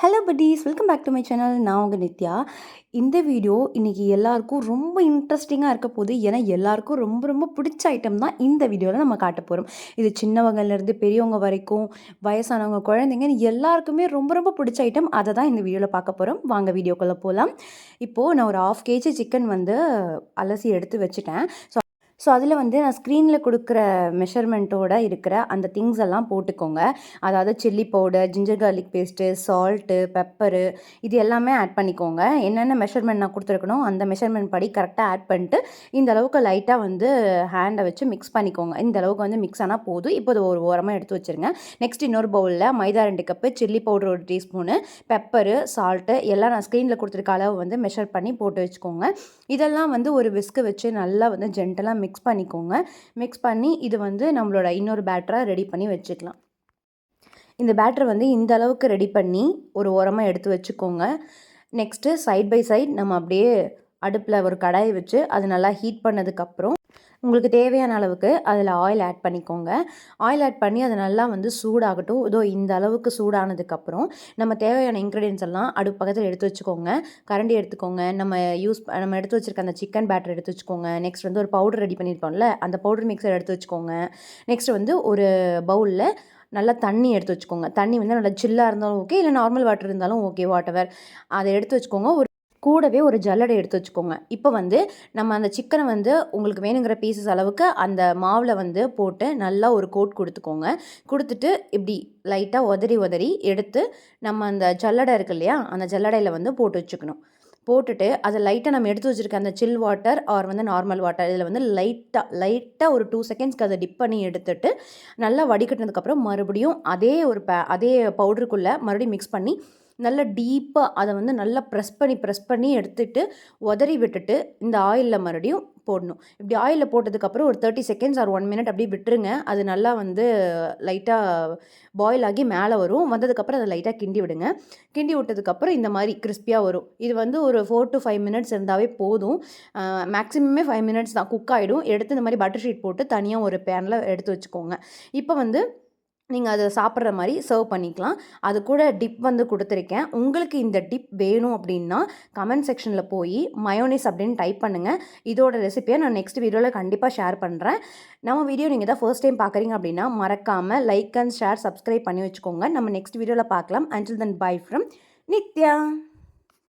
Hello buddies, welcome back to my channel. நான் உங்கள் நித்யா. இந்த வீடியோ இன்றைக்கி எல்லாருக்கும் ரொம்ப இன்ட்ரெஸ்டிங்காக இருக்க போகுது. ஏன்னா எல்லாருக்கும் ரொம்ப ரொம்ப பிடிச்ச ஐட்டம் தான் இந்த வீடியோவில் நம்ம காட்ட போகிறோம். இது சின்னவங்கலேருந்து பெரியவங்க வரைக்கும், வயசானவங்க, குழந்தைங்கன்னு எல்லாருக்குமே ரொம்ப ரொம்ப பிடிச்ச ஐட்டம். அதை தான் இந்த வீடியோவில் பார்க்க போகிறோம். வாங்க வீடியோக்குள்ளே போகலாம். இப்போது நான் ஒரு 1/2 kg சிக்கன் வந்து அலசி எடுத்து வச்சுட்டேன். ஸோ அதில் வந்து நான் ஸ்க்ரீனில் கொடுக்குற மெஷர்மெண்ட்டோட இருக்கிற அந்த திங்ஸ் எல்லாம் போட்டுக்கோங்க. அதாவது chilli powder, ginger garlic paste, salt, pepper, இது எல்லாமே ஆட் பண்ணிக்கோங்க. என்னென்ன மெஷர்மெண்ட் நான் கொடுத்துருக்கணும் அந்த மெஷர்மெண்ட் படி கரெக்டாக ஆட் பண்ணிட்டு இந்த அளவுக்கு லைட்டாக வந்து ஹேண்டை வச்சு மிக்ஸ் பண்ணிக்கோங்க. இந்த அளவுக்கு வந்து மிக்ஸ் ஆனால் போதும். இப்போ அது ஒரு ஓரமாக எடுத்து வச்சுருங்க. நெக்ஸ்ட் இன்னொரு பவுலில் மைதா 2 cup, chilli powder 1 teaspoon, pepper, salt எல்லாம் நான் ஸ்க்ரீனில் கொடுத்துருக்க அளவு வந்து மெஷர் பண்ணி போட்டு வச்சுக்கோங்க. இதெல்லாம் வந்து ஒரு விஸ்கு வச்சு நல்லா வந்து ஜென்டலாக மிக்ஸ் பண்ணிக்கோங்க. மிக்ஸ் பண்ணி இது வந்து நம்மளோட இன்னொரு பேட்டரை ரெடி பண்ணி வச்சுக்கலாம். இந்த பேட்டரை வந்து இந்த அளவுக்கு ரெடி பண்ணி ஒரு ஓரமாக எடுத்து வச்சுக்கோங்க. நெக்ஸ்ட்டு சைட் பை சைட் நம்ம அப்படியே அடுப்பில் ஒரு கடாயை வச்சு அது நல்லா ஹீட் பண்ணதுக்கப்புறம் உங்களுக்கு தேவையான அளவுக்கு அதில் ஆயில் ஆட் பண்ணிக்கோங்க. ஆயில் ஆட் பண்ணி அது நல்லா வந்து சூடாகட்டும். இதோ இந்த அளவுக்கு சூடானதுக்கப்புறம் நம்ம தேவையான இன்க்ரீடியன்ஸ் எல்லாம் அடுப்பு பக்கத்தில் எடுத்து வச்சுக்கோங்க. கரண்டி எடுத்துக்கோங்க. நம்ம எடுத்து வச்சுருக்க அந்த சிக்கன் பேட்டர் எடுத்து வச்சுக்கோங்க. நெக்ஸ்ட் வந்து ஒரு பவுடர் ரெடி பண்ணியிருப்போம்ல, அந்த பவுடர் மிக்சர் எடுத்து வச்சுக்கோங்க. நெக்ஸ்ட் வந்து ஒரு பவுலில் நல்லா தண்ணி எடுத்து வச்சுக்கோங்க. தண்ணி வந்து நல்லா சில்லாக இருந்தாலும் ஓகே, இல்லை நார்மல் வாட்டர் இருந்தாலும் ஓகே, வாட் எவர். அதை எடுத்து வச்சுக்கோங்க. கூடவே ஒரு ஜல்லடை எடுத்து வச்சுக்கோங்க. இப்போ வந்து நம்ம அந்த சிக்கனை வந்து உங்களுக்கு வேணுங்கிற பீசஸ் அளவுக்கு அந்த மாவில் வந்து போட்டு நல்லா ஒரு கோட் கொடுத்துக்கோங்க. கொடுத்துட்டு இப்படி லைட்டாக உதறி எடுத்து நம்ம அந்த ஜல்லடை இருக்கு இல்லையா, அந்த ஜல்லடையில் வந்து போட்டு வச்சுக்கணும். போட்டுட்டு அதை லைட்டாக நம்ம எடுத்து வச்சுருக்க அந்த சில் வாட்டர் ஆர் வந்து நார்மல் வாட்டர் இதில் வந்து லைட்டாக ஒரு 2 செகண்ட்ஸ்க்கு அதை டிப் பண்ணி எடுத்துட்டு நல்லா வடிகட்டினதுக்கப்புறம் மறுபடியும் அதே பவுடருக்குள்ளே மறுபடியும் மிக்ஸ் பண்ணி நல்லா டீப்பாக அதை வந்து நல்லா ப்ரெஸ் பண்ணி எடுத்துகிட்டு உதறி விட்டுட்டு இந்த ஆயிலில் மறுபடியும் போடணும். இப்படி ஆயிலில் போட்டதுக்கப்புறம் ஒரு 30 செகண்ட்ஸ் ஆர் 1 மினிட் அப்படியே விட்டுருங்க. அது நல்லா வந்து லைட்டாக பாயில் ஆகி மேலே வரும். வந்ததுக்கப்புறம் அதை லைட்டாக கிண்டி விடுங்க. கிண்டி விட்டதுக்கப்புறம் இந்த மாதிரி கிறிஸ்பியாக வரும். இது வந்து ஒரு 4 to 5 மினிட்ஸ் இருந்தாவே போதும். மேக்ஸிமமே 5 மினிட்ஸ் தான், குக் ஆகிடும். எடுத்து இந்த மாதிரி பட்டர் ஷீட் போட்டு தனியாக ஒரு பேனில் எடுத்து வச்சுக்கோங்க. இப்போ வந்து நீங்கள் அதை சாப்பிட்ற மாதிரி சர்வ் பண்ணிக்கலாம். அது கூட டிப் வந்து கொடுத்துருக்கேன். உங்களுக்கு இந்த டிப் வேணும் அப்படின்னா கமெண்ட் செக்ஷனில் போய் மயோனைஸ் அப்படின்னு டைப் பண்ணுங்கள். இதோட ரெசிபியை நான் நெக்ஸ்ட் வீடியோவில் கண்டிப்பாக ஷேர் பண்ணுறேன். நம்ம வீடியோ நீங்கள் தான் ஃபர்ஸ்ட் டைம் பார்க்குறீங்க அப்படின்னா மறக்காமல் லைக் அண்ட் ஷேர், சப்ஸ்கிரைப் பண்ணி வச்சுக்கோங்க. நம்ம நெக்ஸ்ட் வீடியோவில் பார்க்கலாம். Until then by from Nithya.